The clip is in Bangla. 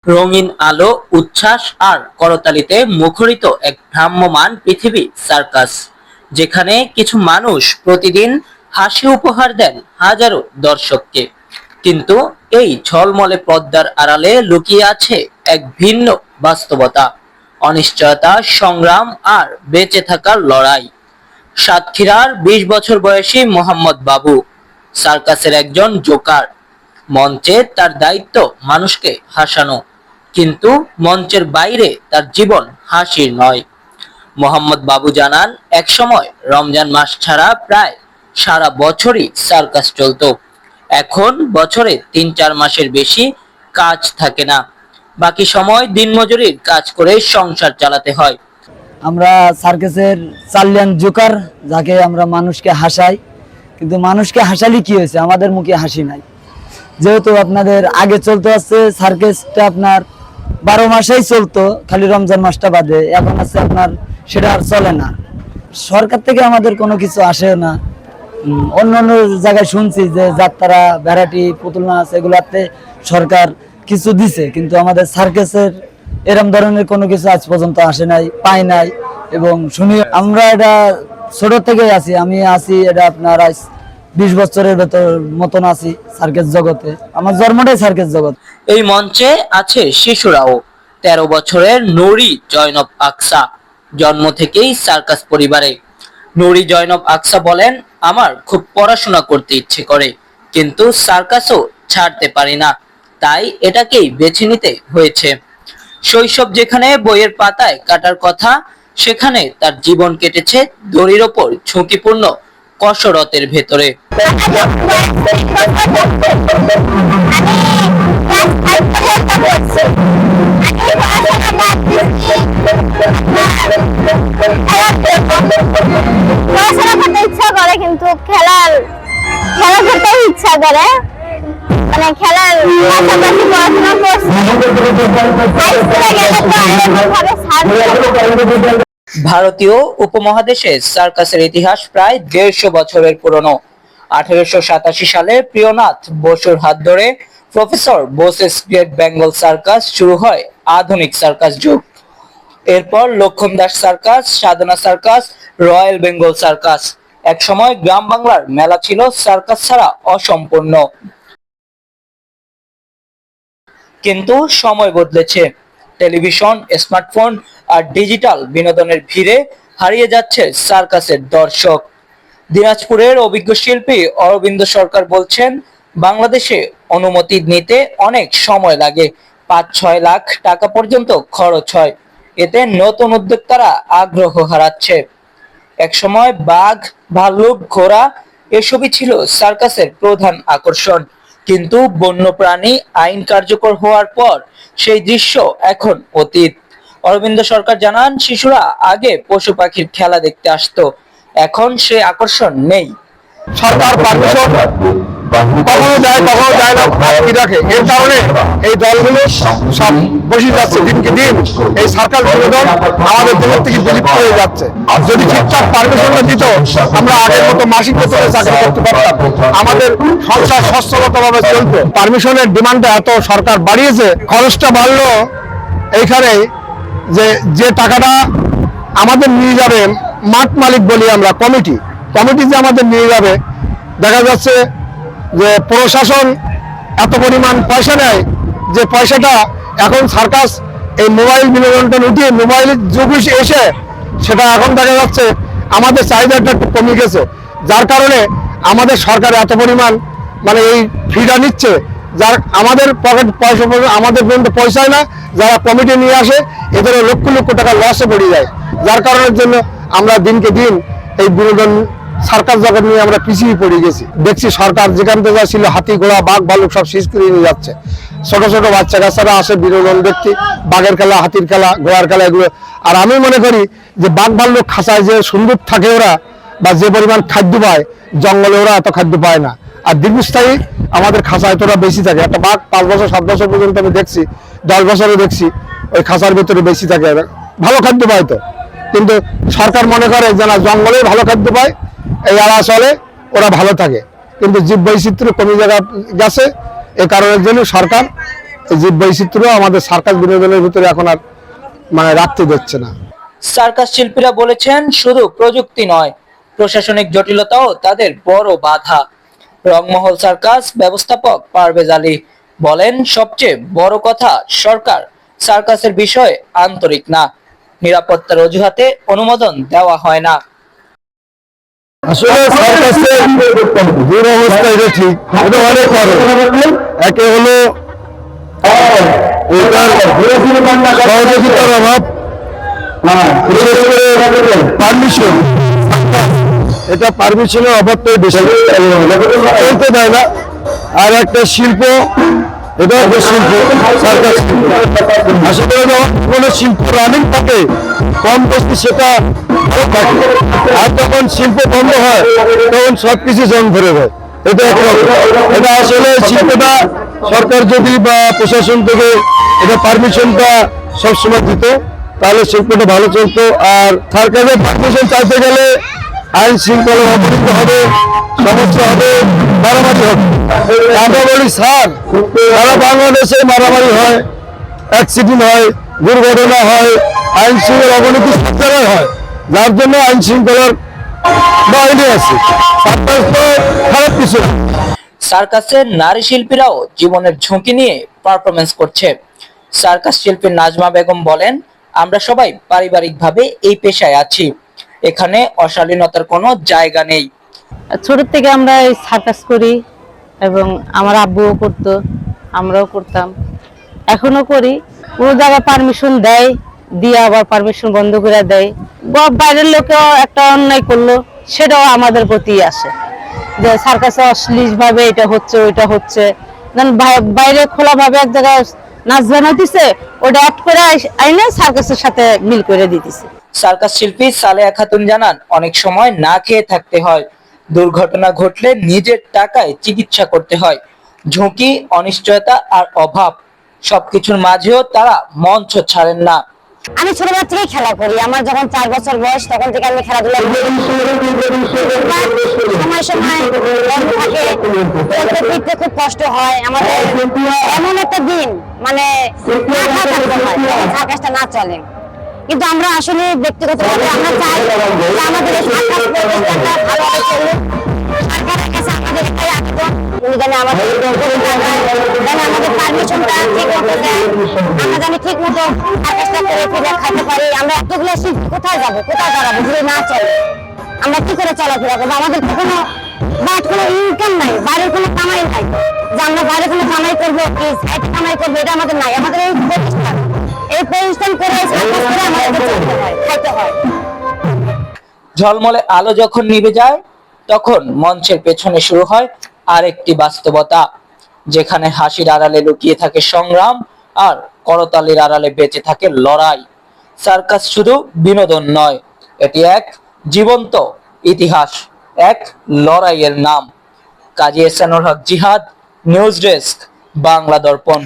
রঙিন আলো, উচ্ছ্বাস আর করতালিতে মুখরিত এক ভ্রাম্যমাণ পৃথিবী সার্কাস, যেখানে কিছু মানুষ প্রতিদিন হাসি উপহার দেন হাজারো দর্শককে। কিন্তু এই ঝলমলে পর্দার আড়ালে লুকিয়ে আছে এক ভিন্ন বাস্তবতা, অনিশ্চয়তা, সংগ্রাম আর বেঁচে থাকার লড়াই। সাতক্ষীরার ২০ বছর বয়সী মোহাম্মদ বাবু সার্কাসের একজন জোকার। মঞ্চে তার দায়িত্ব মানুষকে হাসানো, কিন্তু মঞ্চের বাইরে তার জীবন হাসির নয়। মোহাম্মদ বাবু জানান, একসময় রমজান মাস ছাড়া প্রায় সারা বছরই সার্কাস চলতো। এখন বছরে ৩-৪ মাসের বেশি কাজ থাকে না। বাকি সময় দিনমজুরির কাজ করে সংসার চালাতে হয়। আমরা সার্কাসের চালিয়ান জোকার, যাকে আমরা মানুষকে হাসাই। কিন্তু মানুষকে হাসালে কি হয়েছে, আমাদের মুখে হাসি নাই। যেহেতু আপনাদের আগে চলতে আসছে সার্কাসটা, আপনার 12 মাসেই চলতো, খালি রমজান মাসটা বাদে। এখন আছে আপনার সেটা আর চলে না। সরকার থেকে আমাদের কোনো কিছু আসে না। অন্য অন্য জায়গায় শুনছি যে যাত্রা, ভ্যারাইটি, পুতুল নাচ এগুলাতে সরকার কিছু দিছে, কিন্তু আমাদের সার্কাসের এরম ধরনের কোনো কিছু আজ পর্যন্ত আসে নাই, পাই নাই। এবং শুনি আমরা এটা ছোট থেকেই আছি, আমি আছি এটা আপনার আজ 20 বছরের মতন আছি সার্কাস জগতে। আমার জন্মটাই সার্কাস জগৎ। এই মঞ্চে আছে শিশুরাও। 13 বছরের নুরি জয়নব আকসা জন্ম থেকেই সার্কাস পরিবারে। নুরি জয়নব আকসা বলেন, আমার খুব পড়াশোনা করতে ইচ্ছে করে, কিন্তু সার্কাসও ছাড়তে পারি না, তাই এটাকেই বেছে নিতে হয়েছে। শৈশব যেখানে বইয়ের পাতায় কাটার কথা, সেখানে তার জীবন কেটেছে দড়ির ওপর ঝুঁকিপূর্ণ কসরতের ভেতরে। পড়াশোনা করতে ইচ্ছা করে, কিন্তু খেলা খেলতেও ইচ্ছা করে। মানে খেলার পাশাপাশি পড়াশোনা করছি। ভারতীয় উপমহাদেশে সার্কাসের ইতিহাস প্রায় 150 বছরের পুরনো। 1887 সালে প্রিয়নাথ বসুর হাত ধরে professor Bose's great Bengal circus শুরু হয় আধুনিক সার্কাস যুগ। এরপর লক্ষণ দাস সার্কাস, সাধনা সার্কাস, রয়্যাল বেঙ্গল সার্কাস। একসময় গ্রাম বাংলার মেলা ছিল সার্কাস ছাড়া অসম্পূর্ণ। কিন্তু সময় বদলেছে। টেলিভিশন, স্মার্টফোন আর ডিজিটাল বিনোদনের ভিড়ে হারিয়ে যাচ্ছে সার্কাসের দর্শক। দিনাজপুরের অভিজ্ঞ শিল্পী অরবিন্দ সরকার বলছেন, বাংলাদেশে অনুমতি নিতে অনেক সময় লাগে, ৫-৬ লাখ টাকা পর্যন্ত খরচ হয়। এতে নতুন উদ্যোক্তারা আগ্রহ হারাচ্ছে। একসময় বাঘ, ভাল্লুক, ঘোড়া এসবই ছিল সার্কাসের প্রধান আকর্ষণ, কিন্তু বন্যপ্রাণী আইন কার্যকর হওয়ার পর সেই দৃশ্য এখন অতীত। অরবিন্দ সরকার জানান, শিশুরা আগে পশু পাখির খেলা দেখতে আসতো, এখন সে আকর্ষণ নেই। সরকার পারমিশন কখনো যায় কখনো যায় না, আটকে রাখে। এর কারণে এই দলগুলো সব বসে যাচ্ছে দিনকে দিন। এই সরকার বিনোদন আমাদের দেশের থেকে বিলুপ্ত হয়ে যাচ্ছে। যদি ঠিকঠাক পারমিশনটা দিত, আমরা আগের মতো মাসিক বেতনে চাকরি করতে পারতাম, আমাদের সংসার সচ্ছলতাভাবে চলতো। পারমিশনের ডিমান্ডটা এত সরকার বাড়িয়েছে, খরচটা বাড়লো এইখানে। যে টাকাটা আমাদের নিয়ে যাবে মাঠ মালিক বলি আমরা, কমিটি যে আমাদের নিয়ে যাবে, দেখা যাচ্ছে যে প্রশাসন এত পরিমাণ পয়সা নেয় যে পয়সাটা এখন সার্কাস এই মোবাইল বিনোদনটা উঠিয়ে মোবাইলের যুগ এসে সেটা এখন দেখা যাচ্ছে আমাদের চাহিদাটা একটু কমে গেছে। যার কারণে আমাদের সরকার এত পরিমাণ মানে এই ফিটা নিচ্ছে, যার আমাদের পকেট পয়সা আমাদের পর্যন্ত পয়সায় না, যারা কমিটি নিয়ে আসে এদেরও লক্ষ লক্ষ টাকা লসে পড়ে যায়। যার কারণের জন্য আমরা দিনকে দিন এই বিনোদন সার্কাস জগৎ নিয়ে আমরা পিছিয়ে পড়ে গেছি। দেখছি সরকার যেখান থেকে ছিল হাতি, ঘোড়া, বাঘ, ভাল্লুক সব শেষ করে নিয়ে যাচ্ছে। ছোট ছোট বাচ্চা কাচ্চারা আসে বিনোদন দেখতে, বাঘের খেলা, হাতির খেলা, ঘোড়ার খেলা এগুলো। আর আমি মনে করি যে বাঘ ভাল্লুক খাঁচায় যে সুন্দর থাকে ওরা, বা যে পরিমাণ খাদ্য পায়, জঙ্গলে ওরা এত খাদ্য পায় না। আর দীর্ঘস্থায়ী আমাদের খাঁচায় তোরা বেশি থাকে। একটা বাঘ 5 বছর 7 বছর পর্যন্ত আমি দেখছি, 10 বছরও দেখছি, ওই খাঁচার ভিতরে বেশি থাকে, ভালো খাদ্য পায়। তো কিন্তু সরকার মনে করে যে না, জঙ্গলে ভালো খাদ্য পায়, এই আলা চলে, ওরা ভালো থাকে। কিন্তু জীব বৈচিত্র্য কমে গেছে। এ কারণের জন্য সরকার জীব বৈচিত্র্য আমাদের সার্কাস বিনোদনের ভিতরে এখন আর মানে রাখতে দিচ্ছে না। সার্কাস শিল্পীরা বলেছেন, শুধু প্রযুক্তি নয়, প্রশাসনিক জটিলতাও তাদের বড় বাধা। রংমহল সার্কাস ব্যবস্থাপক পারভেজ আলী বলেন, সবচেয়ে বড় কথা, সরকার সার্কাসের বিষয়ে আন্তরিক না, নিরাপত্তার অজুহাতে অনুমোদন দেওয়া হয় না। আসলে সার্কাসের দুরবস্থা, এটা ঠিক, এটা অনেক কারণ। একে হলো সহযোগিতার অভাব, বিশেষ করে পারমিশন, এটা পারমিশনের অভাবটাই বেশি, চলতে দেয় না। আর একটা শিল্প, এটা একটা শিল্প, সার্কাস শিল্প। আসলে যখন কোনো শিল্প রানিং থাকে কম বেশি সেটা ভালো থাকে, আর যখন শিল্প বন্ধ হয় তখন সবকিছু জং ধরে যায়। এটা একরকম। এটা আসলে শিল্পটা সরকার যদি বা প্রশাসন থেকে এটা পারমিশনটা সবসময় দিত তাহলে শিল্পটা ভালো চলতো। আর সরকারের পারমিশন চাইতে গেলে আইন শৃঙ্খলা অবনীত হবে, সমস্যা হবে, মারামারি হবে। আমরা বলি স্যার, সারা বাংলাদেশে মারামারি হয়, অ্যাক্সিডেন্ট হয়, দুর্ঘটনা হয়, আইন শৃঙ্খলা অবনতি সব জায়গায় হয়, যার জন্য আইন শৃঙ্খলার বাইরে আছে। সার্কাস তো খারাপ কিছু না। সার্কাসের নারী শিল্পীরাও জীবনের ঝুঁকি নিয়ে পারফরমেন্স করছে। সার্কাস শিল্পী নাজমা বেগম বলেন, আমরা সবাই পারিবারিকভাবে এই পেশায় আছি, এখানে অশালীনতার কোনো জায়গা নেই। ছোট থেকে আমরা এই সার্কাস করি এবং আমার আব্বুও করতো, আমরাও করতাম, এখনো করি। কোনো জায়গায় পারমিশন দেয়, দিয়ে আবার পারমিশন বন্ধ করে দেয়। বাইরের লোকেও একটা অন্যায় করলো, সেটাও আমাদের প্রতি আসে যে সার্কাসে অশ্লীল ভাবে এটা হচ্ছে ওইটা হচ্ছে। বাইরে খোলা ভাবে এক জায়গায় নাচ গান হইতেছে, ওটা অফ করে আইনে সার্কাসের সাথে মিল করে দিতেছে। সার্কাস শিল্পী সালেহা খাতুন জানান, অনেক সময় না খেয়ে থাকতে হয়, দুর্ঘটনা ঘটলে নিজের টাকায় চিকিৎসা করতে হয়, ঝুঁকি, অনিশ্চয়তা আর অভাব, সবকিছুর মাঝেও তারা মঞ্চ ছাড়েন না। আমি ছোটবেলা থেকেই খেলা করি। আমার যখন 4 বছর বয়স তখন থেকে আমি খেলাধুলা করি। সময় সময় বন্ধ থাকে, চলতে ফিরতে খুব কষ্ট হয় আমাদের। এমন একটা দিন মানে না খাওয়া থাকতে হয় যখন সার্কাসটা না চলে। কিন্তু আমরা আসলে ব্যক্তিগতভাবে আমরা চাই যে আমাদের এই সার্কাস প্রতিষ্ঠানটা ভালোভাবে চলুক। সরকারের কাছে আমাদের এটাই আবেদন, উনি যেন আমাদের আমাদের পারমিশনটা ঠিক মতো দেয়, আমরা যেন ঠিক মতো সার্কাসটা করে ফিরে খাইতে পারি। আমরা এতগুলো শিল্পী কোথায় যাবো, কোথায় দাঁড়াবো যদি না চলে? আমরা কি করে চলাফেরা করবো? আমাদের তো কোনো কোনো ইনকাম নাই, বাইরের কোনো কামাই নাই যে আমরা বাইরে কোনো কামাই করবো, কি সাইড কামাই করবো, এটা আমাদের নাই। আমাদের এই প্রতিষ্ঠান, এই প্রতিষ্ঠান করে সার্কাস করে আমাদেরকে চলতে হয়, খাইতে হয়। ঝলমলে আলো যখন নিভে যায় তখন মঞ্চের পেছনে শুরু হয় আরেকটি বাস্তবতা, যেখানে হাসির আড়ালে লুকিয়ে থাকে সংগ্রাম আর করতালির আড়ালে বেঁচে থাকে লড়াই। সার্কাস শুধু বিনোদন নয়, এটি এক জীবন্ত ইতিহাস, এক লড়াইয়ের নাম। কাজী এহসানুল হক জিহাদ, নিউজ ডেস্ক, বাংলা দর্পণ।